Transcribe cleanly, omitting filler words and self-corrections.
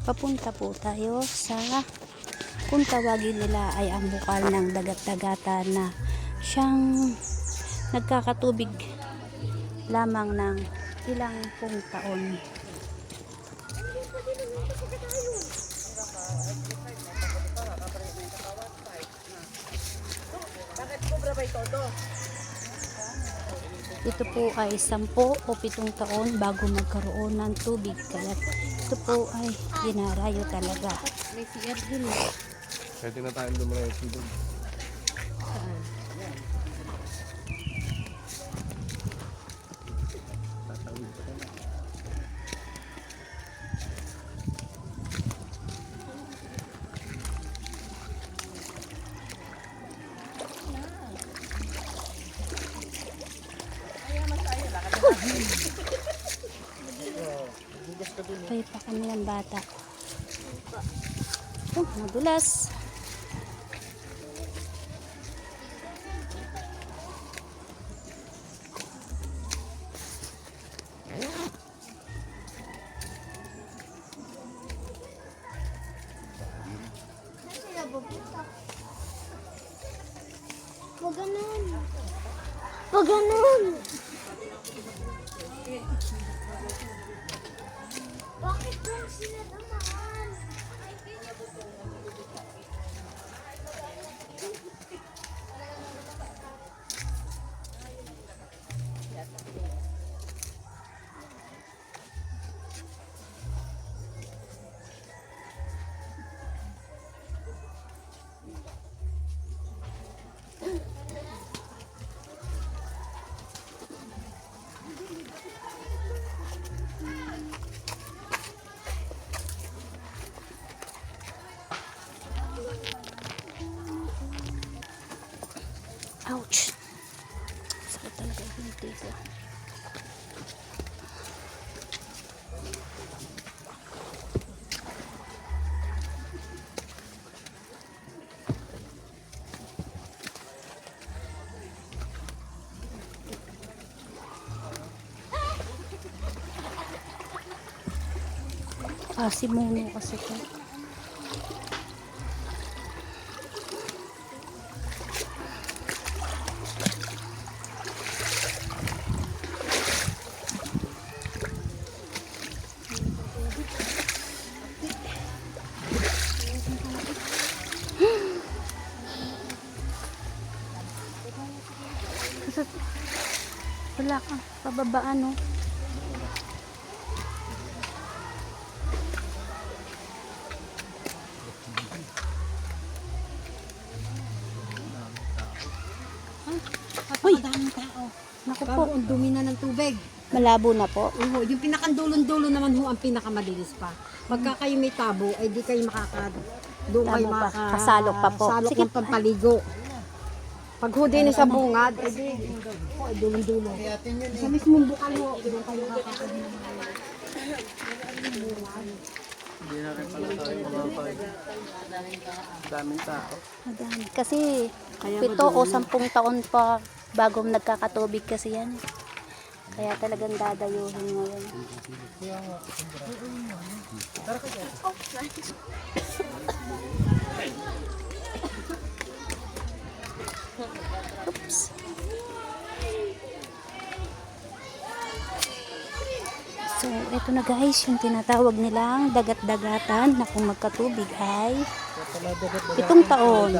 Papunta po tayo sa kung tawagin nila ay ang bukal ng dagat-dagatan na siyang nagkakatubig lamang ng ilang pung taon. Ito po ay 10 o 7 taon bago magkaroon ng tubig, kaya ito po ay dinarayo talaga. May CR din eh. Pwede na tayong lumalayo sa doon. Saan? Tatawid pa na. Kaya pa kami ng bata. Oh, madulas. Wag ganun. Wag ganun. Bakit lang sila naman? Ouch. Sakit talaga yung tigo. Simuno kasi ito. Wala ka, pababaan no. Uy! Daming tao. Naku po, Bago ang dumi na ng tubig. malabo na po. Oo, yung pinakandulon-dulo naman ho ang pinakamalinis pa. Pagka kayo may tabo, ay di kayo doon kayo Tabo pa, kasalok pa po. Salok Sige ng pampaligo. Pag ho din sa bungad, ay di, ay dulon-dulo. Sa mismong bukal ho, doon kayo makakakain. Hindi na rin pala tayo makapag. Daming tao. Madami. Kasi 7 o 10 taon pa bago nagkakatubig kasi yan. Kaya talagang dadayuhin ngayon. Oops. So, ito na guys, yung tinatawag nilang dagat-dagatan na kung magkatubig ay 7 taon.